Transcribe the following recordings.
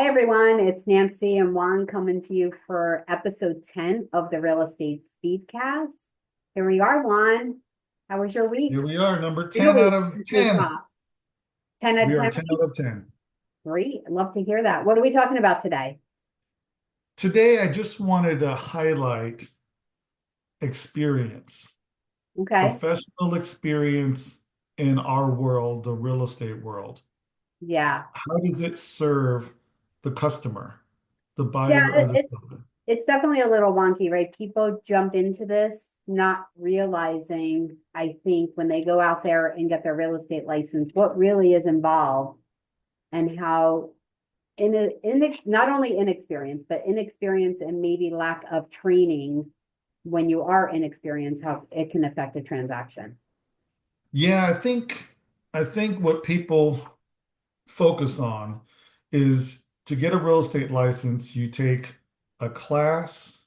Hi, everyone. It's Nancy and Juan coming to you for episode 10 of the Real Estate SpeedCast. Here we are, Juan. How was your week? Here we are, number Your 10 out week of since we 10. talked. 10 out of We are 10 10 weeks? out of 10. Great. I'd love to hear that. What are we talking about today? Today, I just wanted to highlight experience, Okay. professional experience in our world, the real estate world. Yeah. How does it serve the customer, the Yeah, buyer or the seller? it's definitely a little wonky, right? People jump into this not realizing, I think, when they go out there and get their real estate license, what really is involved and how not only inexperience, but inexperience and maybe lack of training when you are inexperienced, how it can affect a transaction. Yeah, I think what people focus on is to get a real estate license, you take a class,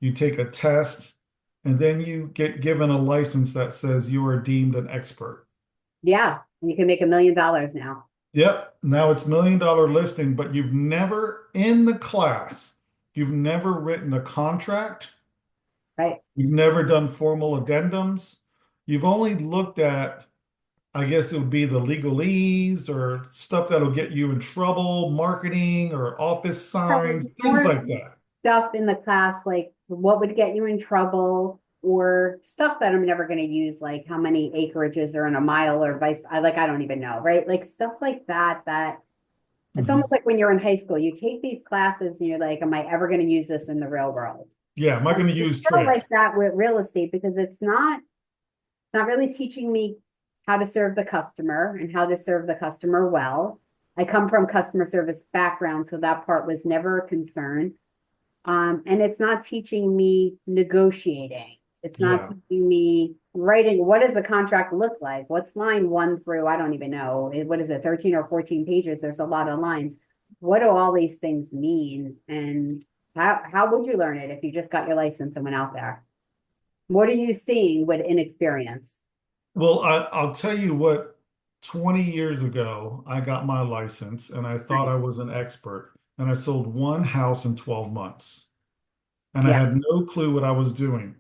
you take a test, and then you get given a license that says you are deemed an expert. Yeah, you can make $1 million now. Yep, now it's $1 million listing, but you've never in the class, you've never written a contract, Right. you've never done formal addendums, you've only looked at, I guess it would be the legalese or stuff that'll get you in trouble, marketing or office signs, things More like that. stuff in the class, like what would get you in trouble, or stuff that I'm never going to use, like how many acreages are in a mile or vice. I don't even know, right? Like stuff like that, that it's almost Mhm. like when you're in high school, you take these classes and you're like, am I ever going to use this in the real world? Yeah, am I going to It's use sort of trick? like that with real estate because it's not really teaching me how to serve the customer and how to serve the customer well. I come from customer service background, so that part was never a concern. And it's not teaching me negotiating. It's not Yeah. teaching me writing. What does the contract look like? What's line one through? I don't even know. What is it, 13 or 14 pages? There's a lot of lines. What do all these things mean? And how would you learn it if you just got your license and went out there? What are you seeing with inexperience? Well, I'll tell you what, 20 years ago, I got my license and I thought Right. I was an expert. And I sold one house in 12 months. And I Yeah. had no clue what I was doing.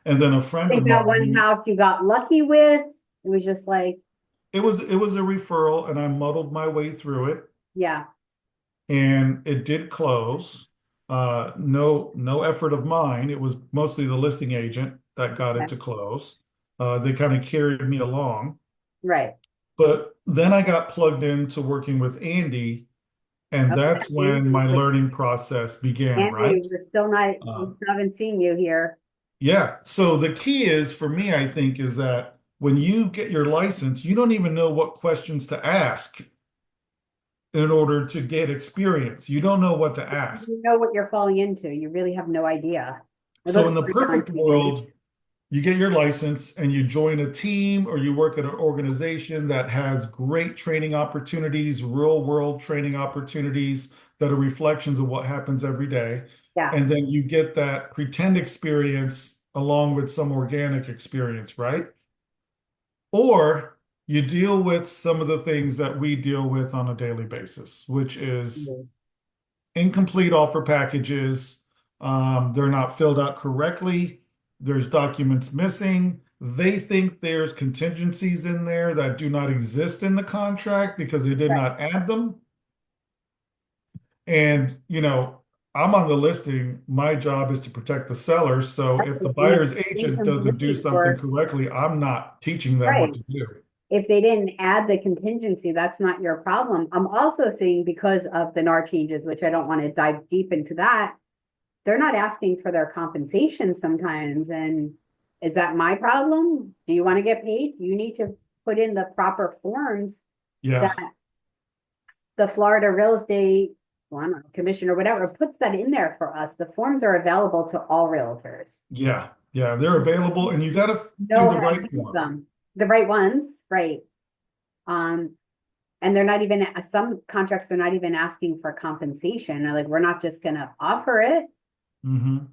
And then a I friend think of that one mine, house you got lucky with. It was just like, it was a referral and I muddled my way through it yeah. and it did close. No effort of mine. It was mostly the listing agent that got it Yeah. to close. They kind of carried me along. Right. But then I got plugged into working with Andy, and Okay. that's when my learning process began, Andy, right? we're still not, Uh, we haven't seen you here. yeah. So the key is for me, I think, is that when you get your license, you don't even know what questions to ask in order to get experience. You don't know what to ask. You know what you're falling into. You really have no idea. It So looks in the great on perfect TV. world, you get your license and you join a team or you work at an organization that has great training opportunities, real world training opportunities that are reflections of what happens every day. Yeah. And then you get that pretend experience along with some organic experience, right? Or you deal with some of the things that we deal with on a daily basis, which is Mhm. incomplete offer packages. They're not filled out correctly. There's documents missing. They think there's contingencies in there that do not exist in the contract because they did Right. not add them. And, I'm on the listing. My job is to protect the seller. So if the And if buyer's it's agent doesn't do incomplete something or correctly, I'm not teaching them what right. to do. If they didn't add the contingency, that's not your problem. I'm also seeing because of the NAR changes, which I don't want to dive deep into that, they're not asking for their compensation sometimes. And is that my problem? Do you want to get paid? You need to put in the proper forms that Yeah. the Florida Real Estate, well, I don't know, Commission or whatever puts that in there for us. The forms are available to all realtors. Yeah. Yeah. They're available and you got to do Know the how to right use one. them. The right ones, right. Um, and they're not even, some contracts are not even asking for compensation. They're like, we're not just gonna offer it. Mhm.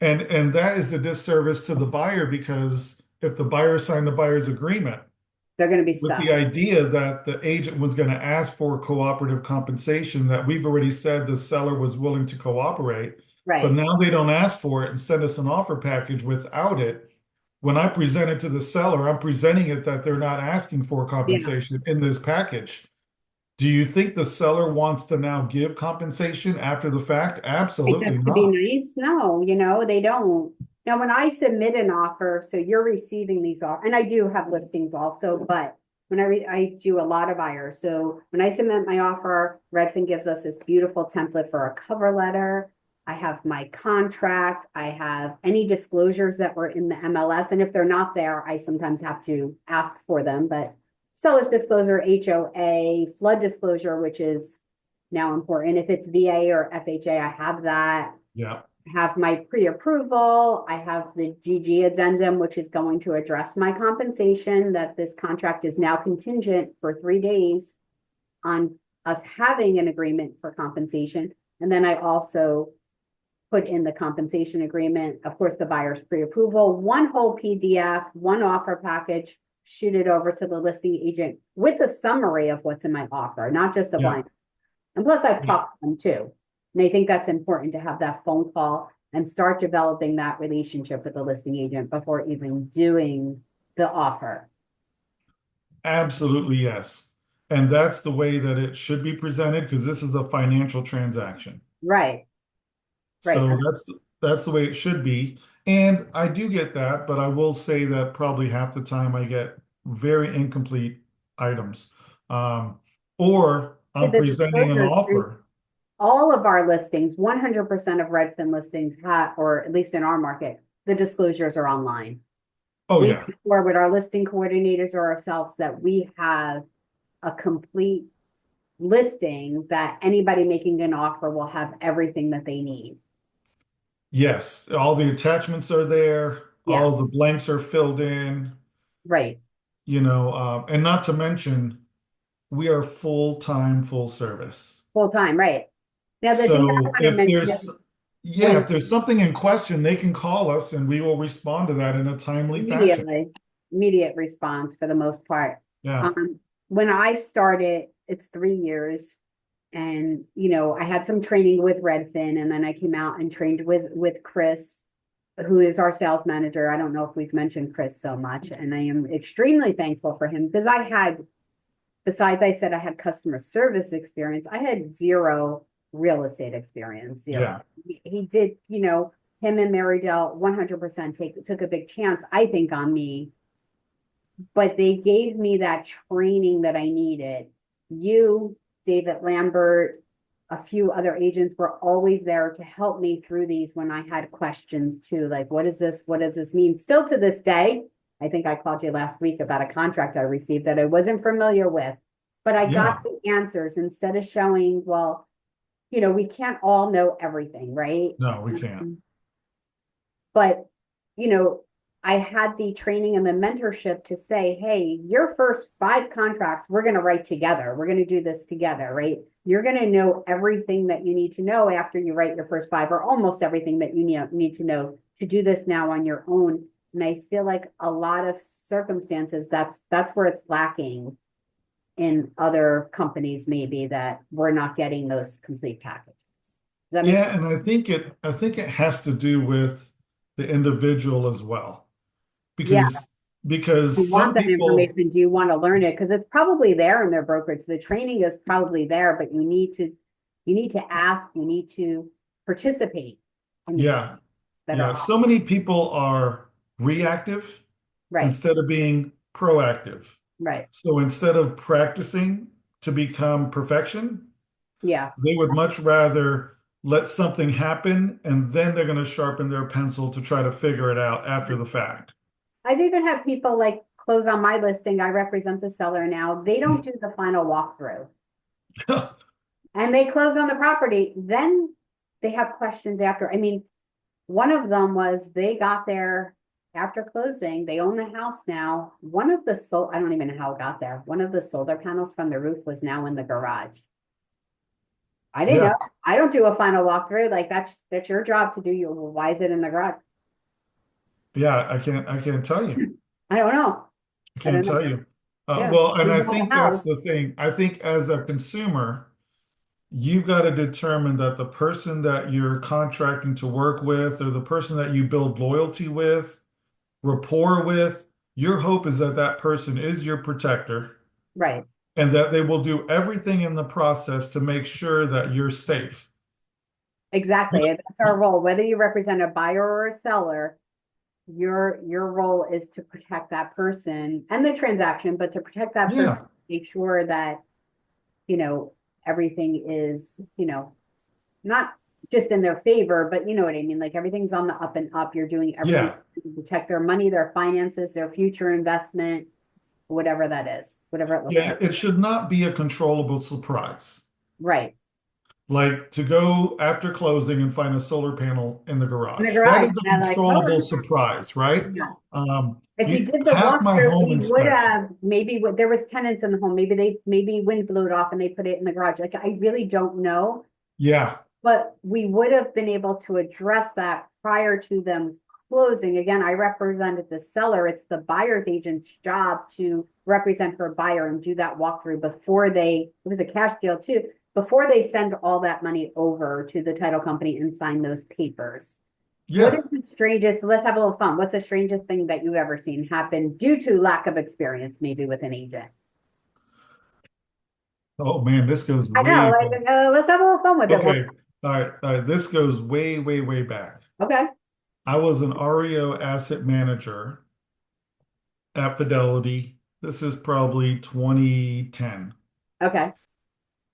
And that is a disservice to the buyer because if the buyer signed the buyer's agreement, They're gonna be with stuck. the idea that the agent was going to ask for cooperative compensation, that we've already said the seller was willing to cooperate, but Right. now they don't ask for it and send us an offer package without it. When I present it to the seller, I'm presenting it that they're not asking for Yeah. compensation in this package. Do you think the seller wants to now give compensation after the fact? Like Absolutely just to be not. nice? No, they don't. Now, when I submit an offer, so you're receiving these off, and I do have listings also, but when I do a lot of buyers. So when I submit my offer, Redfin gives us this beautiful template for a cover letter. I have my contract. I have any disclosures that were in the MLS. And if they're not there, I sometimes have to ask for them. But seller's disclosure, HOA, flood disclosure, which is now important. If it's VA or FHA, I have that. Yeah. I have my pre-approval. I have the GG addendum, which is going to address my compensation, that this contract is now contingent for 3 days on us having an agreement for compensation. And then I also put in the compensation agreement, of course, the buyer's pre-approval, one whole PDF, one offer package, shoot it over to the listing agent with a summary of what's in my offer, not just a Yeah. blind. And plus, I've Yeah. talked to them too. And I think that's important to have that phone call and start developing that relationship with the listing agent before even doing the offer. Absolutely, yes. And that's the way that it should be presented because this is a financial transaction. Right, right. So that's the way it should be. And I do get that, but I will say that probably half the time I get very incomplete items. Um, or I'm The presenting an disclosures in offer. all of our listings, 100% of Redfin listings have, or at least in our market, the disclosures are online. Oh We yeah. make sure with our listing coordinators or ourselves that we have a complete listing that anybody making an offer will have everything that they need. Yes, all the attachments are there, Yeah, all the blanks are filled in, right. and not to mention we are full-time, full service. Full time, right. Now, the thing I So want to if mention there's, is yeah, when if there's something in question, they can call us and we will respond to that in a timely fashion. immediately, immediate response for the most part. Yeah. Um, when I started, it's 3 years, and I had some training with Redfin, and then I came out and trained with Chris, who is our sales manager. I don't know if we've mentioned Chris so much, and I am extremely thankful for him because besides I said I had customer service experience, I had zero real estate experience, Yeah. zero. He did, him and Mary Dell 100% took a big chance, I think, on me, but they gave me that training that I needed. You, David Lambert, a few other agents were always there to help me through these when I had questions too. Like, what is this? What does this mean? Still to this day, I think I called you last week about a contract I received that I wasn't familiar with, but I got Yeah. the answers instead of showing, well, we can't all know everything, right? No, we can't. Um, but, you know, I had the training and the mentorship to say, hey, your first 5 contracts, we're going to write together. We're going to do this together, right? You're going to know everything that you need to know after you write your first 5, or almost everything that you need to know to do this now on your own. And I feel like a lot of circumstances, that's where it's lacking in other companies, maybe, that we're not getting those complete packages. Does that make Yeah, sense? and I think it has to do with the individual as well. Yeah. Because because You want some that people, information, do you want to learn it? Because it's probably there in their brokerage. The training is probably there, but you need to ask, you need to participate in these yeah, that are yeah, off. so many people are reactive Right, instead of being proactive. right. So instead of practicing to become perfection, Yeah. they would much rather let something happen and then they're going to sharpen their pencil to try to figure it out after the fact. I've even had people like close on my listing. I represent the seller now. They don't do the final walkthrough and they close on the property. Then they have questions after. I mean, one of them was they got there after closing. They own the house now. I don't even know how it got there. One of the solar panels from the roof was now in the garage. I didn't Yeah, know. I don't do a final walkthrough. Like that's your job to do. Why is it in the garage? yeah, I can't tell you. I don't know. I I can't don't know. tell you. Yeah, Well, and we I bought a think that's house. the thing. I think as a consumer, you've got to determine that the person that you're contracting to work with or the person that you build loyalty with, rapport with, your hope is that that person is your protector Right. and that they will do everything in the process to make sure that you're safe. Exactly. And that's our role. Whether you represent a buyer or a seller, your role is to protect that person and the transaction, but to protect that person, Yeah, make sure that, you know, everything is, not just in their favor, but you know what I mean? Like everything's on the up and up. You're doing everything yeah, to protect their money, their finances, their future investment, whatever that is, whatever it looks yeah. like. It should not be a controllable surprise. Right. Like to go after closing and find a solar panel in the In the garage. That garage. is a And I'm like, controllable oh, surprise, right? yeah. If we You did the half my walkthrough, home we would inspection. have maybe there was tenants in the home. Maybe wind blew it off and they put it in the garage. Like I really don't know, Yeah, but we would have been able to address that prior to them closing. Again, I represented the seller. It's the buyer's agent's job to represent her buyer and do that walkthrough before it was a cash deal too, before they send all that money over to the title company and sign those papers. What is yeah. the strangest, let's have a little fun. What's the strangest thing that you've ever seen happen due to lack of experience, maybe with an agent? Oh man, this goes I know, way like, back. let's have a little fun with it. Okay. All right. All right. This goes way, way, way back. Okay, I was an REO asset manager at Fidelity. This is probably 2010. okay,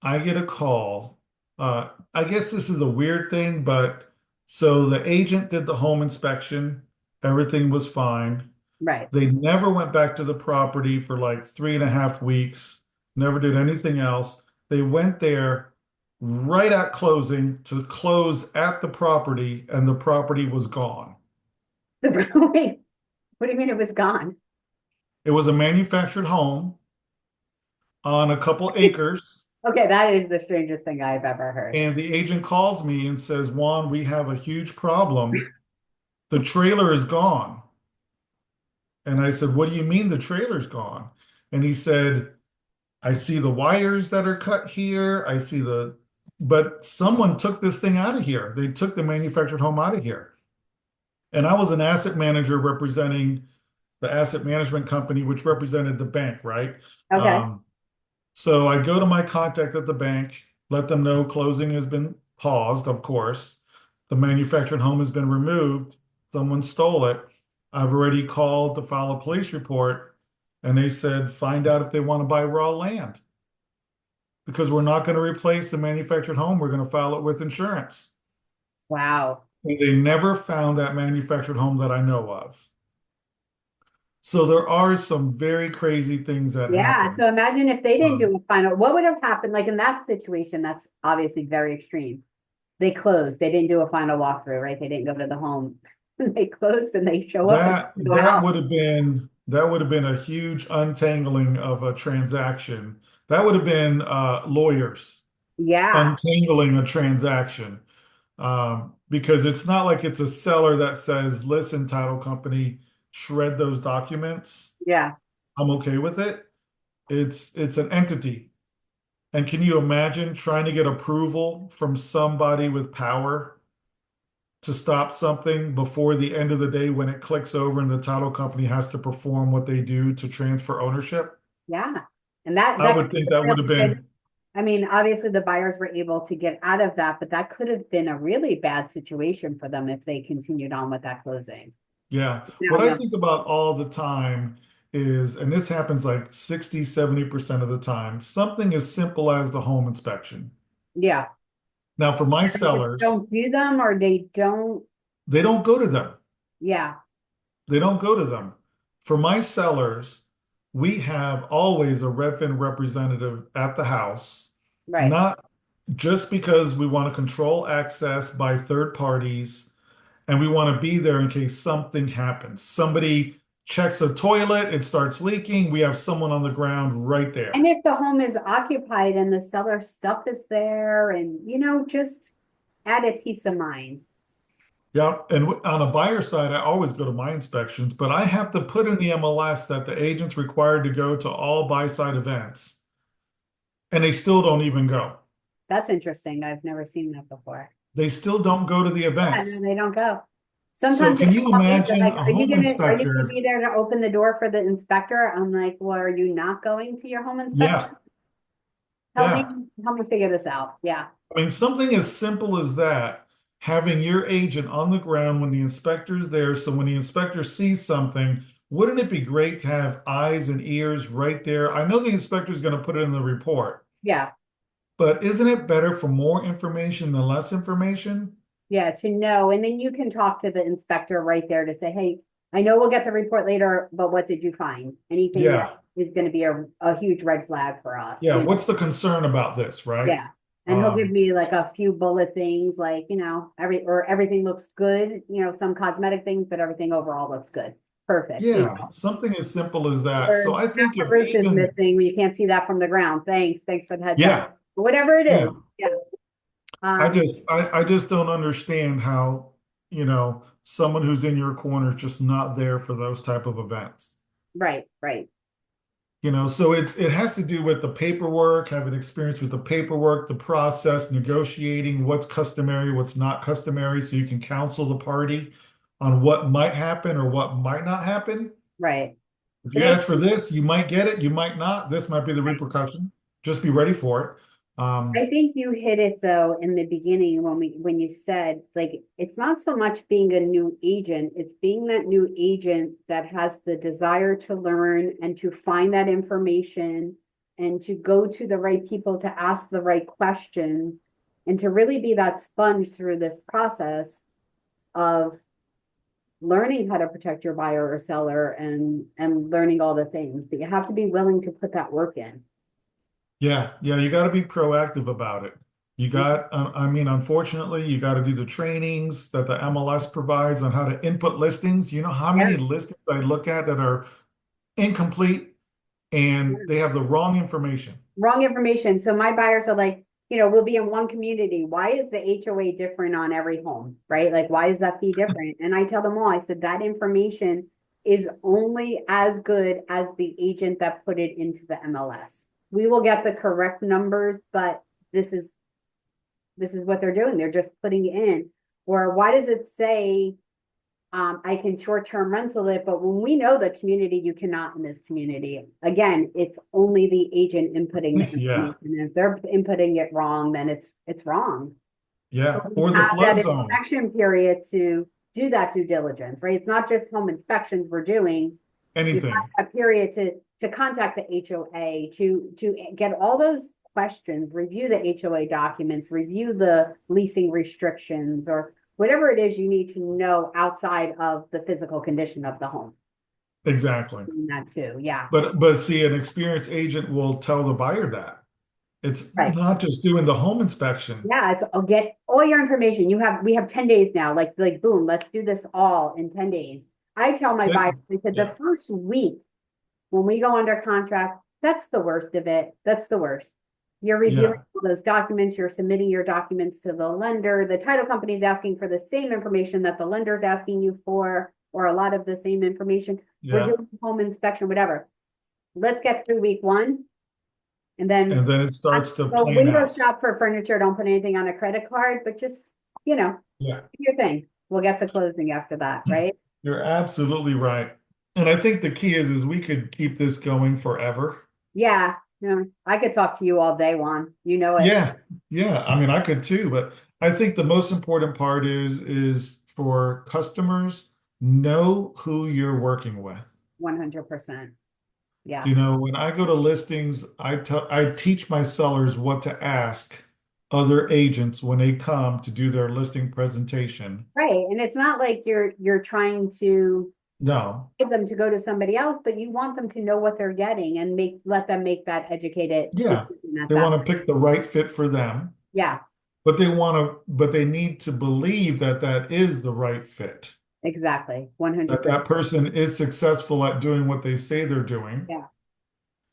I get a call. I guess this is a weird thing, but so the agent did the home inspection. Everything was fine. right. They never went back to the property for like 3.5 weeks, never did anything else. They went there right at closing to close at the property, and the property was gone. Wait, what do you mean it was gone? It was a manufactured home on a couple acres. Okay, that is the strangest thing I've ever heard. And the agent calls me and says, Juan, we have a huge problem. The trailer is gone. And I said, what do you mean the trailer's gone? And he said, I see the wires that are cut here. But someone took this thing out of here. They took the manufactured home out of here. And I was an asset manager representing the asset management company, which represented the bank, right? Okay, Um, so I go to my contact at the bank, let them know closing has been paused, of course. The manufactured home has been removed. Someone stole it. I've already called to file a police report, and they said, find out if they want to buy raw land because we're not going to replace the manufactured home. We're going to file it with insurance. wow. And they never found that manufactured home that I know of. So there are some very crazy things that Yeah, happen. so imagine if they didn't Um, do a final, what would have happened? Like in that situation, that's obviously very extreme. They closed, they didn't do a final walkthrough, right? They didn't go to the home. They closed and they show up and that go that out. would have been a huge untangling of a transaction. That would have been lawyers Yeah, untangling a transaction. Because it's not like it's a seller that says, listen, title company, shred those documents. yeah. I'm okay with it. It's an entity. And can you imagine trying to get approval from somebody with power to stop something before the end of the day when it clicks over and the title company has to perform what they do to transfer ownership? Yeah. And that I that would could think have that would have really been, been, I mean, obviously the buyers were able to get out of that, but that could have been a really bad situation for them if they continued on with that closing. yeah. Now, What I no. think about all the time is, and this happens like 60, 70% of the time, something as simple as the home inspection. Yeah. Now, for my They just sellers, don't do them or they don't. they don't go to them. Yeah. They don't go to them. For my sellers, we have always a Redfin representative at the house, Right. not just because we want to control access by third parties and we want to be there in case something happens. Somebody checks a toilet, it starts leaking, we have someone on the ground right And there. if the home is occupied and the seller stuff is there and, just add a peace of mind. Yeah, and on a buyer side, I always go to my inspections, but I have to put in the MLS that the agent's required to go to all buy side events, and they still don't even go. That's interesting. I've never seen that before. They still don't go to the Yeah, no, events. they don't go. So Sometimes they can you call me, they're imagine like, a are you home gonna inspector? be there to open the door for the inspector? I'm like, well, are you not going to your home inspection? Yeah, Help me, yeah. help me figure this out. Yeah, I mean, something as simple as that, having your agent on the ground when the inspector's there, so when the inspector sees something, wouldn't it be great to have eyes and ears right there? I know the inspector's going to put it in the report, yeah, but isn't it better for more information than less information? yeah, to know. And then you can talk to the inspector right there to say, hey, I know we'll get the report later, but what did you find? Anything that Yeah, is gonna be a huge red flag for us, yeah. you know? What's the concern about this, right? Yeah. And he'll give Um, me like a few bullet things like, everything looks good, some cosmetic things, but everything overall looks good. Perfect, yeah, something as simple as that. Or So I half think the if roof is even, missing, you can't see that from the ground. Thanks for the heads up. yeah, Whatever it yeah. is. Yeah. I Um, just I just don't understand how, someone who's in your corner is just not there for those type of events. right, right. So it has to do with the paperwork, having experience with the paperwork, the process, negotiating what's customary, what's not customary, so you can counsel the party on what might happen or what might not happen. Right. If And you ask for this, you might get it, you might not. This might be the repercussion. Just be ready for it. I think you hit it though in the beginning when you said like it's not so much being a new agent, it's being that new agent that has the desire to learn and to find that information and to go to the right people to ask the right questions and to really be that sponge through this process of learning how to protect your buyer or seller and learning all the things. But you have to be willing to put that work in. Yeah, yeah, you got to be proactive about it. I mean, unfortunately, you got to do the trainings that the MLS provides on how to input listings. You know how Yeah. many listings I look at that are incomplete and they have the wrong information. Wrong information. So my buyers are like, we'll be in one community. Why is the HOA different on every home? Right? Like, why is that fee different? And I tell them all, I said that information is only as good as the agent that put it into the MLS. We will get the correct numbers, but this is this is what they're doing. They're just putting in. Or why does it say I can short-term rental it, but when we know the community, you cannot in this community. Again, it's only the agent inputting the Yeah, information. And if they're inputting it wrong, then it's wrong. yeah. But we Or the have flood that zone. inspection period to do that due diligence, right? It's not just home inspections we're doing. You Anything. have a period to contact the HOA, to get all those questions, review the HOA documents, review the leasing restrictions, or whatever it is you need to know outside of the physical condition of the home. Exactly. And that too, yeah. But see, an experienced agent will tell the buyer that. It's Right. not just doing the home inspection. Yeah, it's I'll get all your information. We have 10 days now. Like boom, let's do this all in 10 days. I tell my buyers, I said the Yeah, first week when we go under contract, that's the worst of it. That's the worst. You're reviewing yeah, all those documents, you're submitting your documents to the lender. The title company is asking for the same information that the lender's asking you for, or a lot of the same information. We're yeah. doing home inspection, whatever. Let's get through week one. And then And then it starts to go plan window out. shop for furniture. Don't put anything on a credit card, but just, Yeah. do your thing. We'll get to closing after that, right? You're absolutely right. And I think the key is we could keep this going forever. Yeah. I could talk to you all day, Juan. You know it. Yeah. Yeah. I mean, I could too, but I think the most important part is for customers, know who you're working with. 100%. Yeah. When I go to listings, I teach my sellers what to ask other agents when they come to do their listing presentation. Right. And it's not like you're trying to No. get them to go to somebody else, but you want them to know what they're getting and let them make that educated Yeah. decision at They that. want to pick the right fit for them. Yeah, But they need to believe that that is the right fit, exactly. that 100%. that person is successful at doing what they say they're doing. Yeah.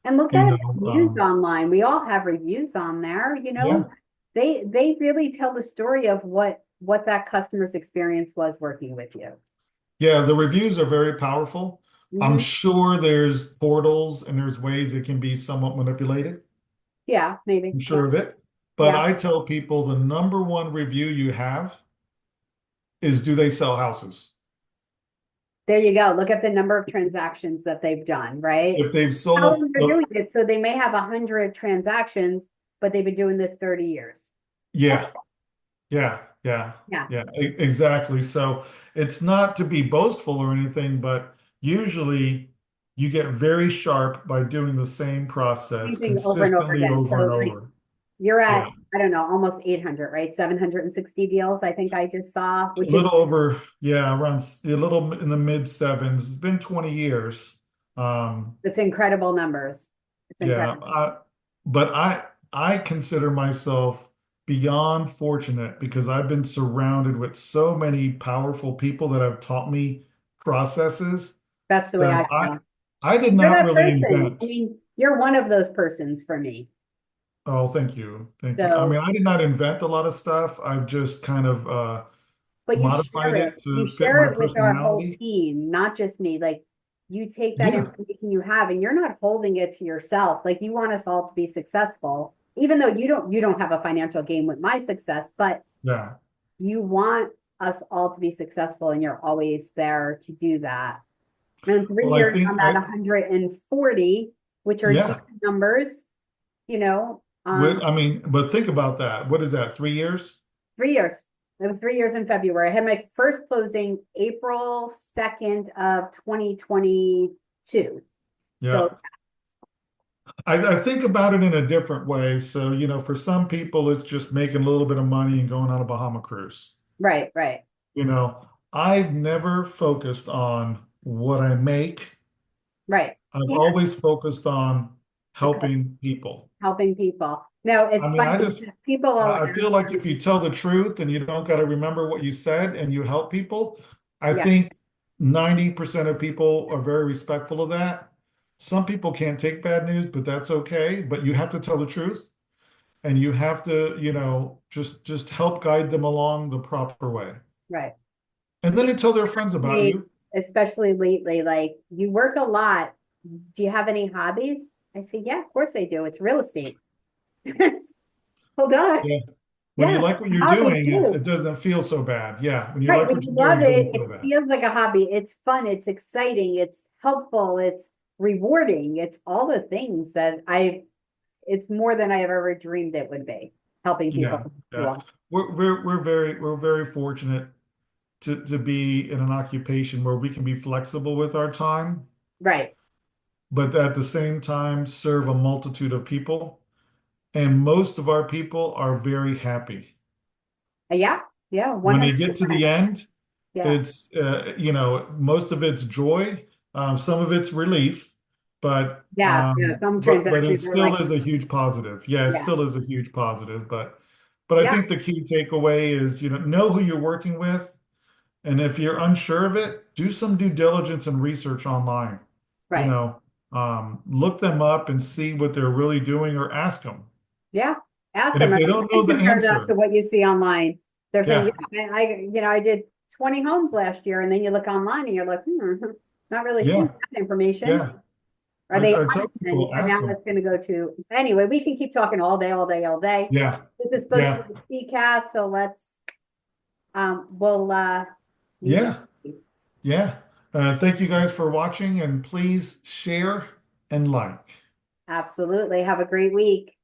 And look You at know, it reviews online. We all have reviews on there, yeah, They really tell the story of what what that customer's experience was working with you. Yeah, the reviews are very powerful. I'm Hmm. sure there's portals and there's ways it can be somewhat manipulated. Yeah, maybe. I'm Yeah. sure of it. But Yeah. I tell people the number one review you have is, do they sell houses? There you go. Look at the number of transactions that they've done, right? If they've How sold, long they're doing it. So they may have 100 transactions, but they've been doing this 30 years. yeah, yeah, yeah, Yeah. yeah, exactly. So it's not to be boastful or anything, but usually you get very sharp by doing the same process Same thing over and over consistently again. over and So like over. you're Yeah. at, I don't know, almost 800, right? 760 deals, I think I just saw, A which is little over, yeah, around a little in the mid sevens. It's been 20 years. it's incredible numbers. It's Yeah, incredible. but I consider myself beyond fortunate because I've been surrounded with so many powerful people that have taught me processes That's the way that I feel. I did You're not that really person. I invent. mean, you're one of those persons for me. Oh, thank you. Thank you. I So, mean, I did not invent a lot of stuff. I've just kind of but you share modified it it. You to fit my share it with our whole personality. team, not just me. Like you take that Yeah, information you have and you're not holding it to yourself. Like you want us all to be successful, even though you don't have a financial gain with my success, but yeah. you want us all to be successful and you're always there to do that. And in three Well, I years, think I'm at 140, which are yeah. decent numbers, you know, I mean, but think about that. What is that? 3 years? 3 years. It was 3 years in February. I had my first closing April 2nd of 2022. So Yeah. I think about it in a different way. So, for some people, it's just making a little bit of money and going on a Bahama cruise. right, right. You know, I've never focused on what I make. Right. I've Yeah, always focused on the customer, helping people. helping people. No, I it's mean, funny because people will I ask feel like me, if you tell the truth and you don't got to remember what you said and you help people, I yeah, think 90% of people are very respectful of that. Some people can't take bad news, but that's okay. But you have to tell the truth and you have to, just help guide them along the proper way. right. And then they tell their friends about Me, you. especially lately, like you work a lot. Do you have any hobbies? I say, yeah, of course I do. It's real estate. Hold on. Yeah. When you Yeah, like what you're hobby doing, it too. doesn't feel so bad. Yeah. When you Right. like When what you you're love doing, it doesn't it, feel it bad. feels like a hobby. It's fun. It's exciting. It's helpful. It's rewarding. It's all the things that it's more than I have ever dreamed it would be, helping Yeah. people. Yeah. We're very fortunate to be in an occupation where we can be flexible with our time, Right. but at the same time serve a multitude of people. And most of our people are very happy. Yeah. Yeah. When they get to 100%. the end, Yeah. it's most of it's joy, some of it's relief, but Yeah. Yeah. Some but it transactions are still like, is a huge positive. Yeah, it yeah. still is a huge positive. But I Yeah. think the key takeaway is know who you're working with. And if you're unsure of it, do some due diligence and research online. You Right. know, look them up and see what they're really doing or ask them. Yeah. Ask And them. if I they mean, don't you know can the compare that to answer, what you see online. They're saying, yeah, yeah, man, I did 20 homes last year. And then you look online and you're like, not really seeing yeah, that information. yeah. Are they I tell honest? And people, so ask now them. it's going to go to, anyway, we can keep talking all day, all day, all day. Yeah, This is supposed to yeah, be a speedcast, so we'll, meet yeah, next week. yeah. Thank you guys for watching and please share and like. Absolutely. Have a great week.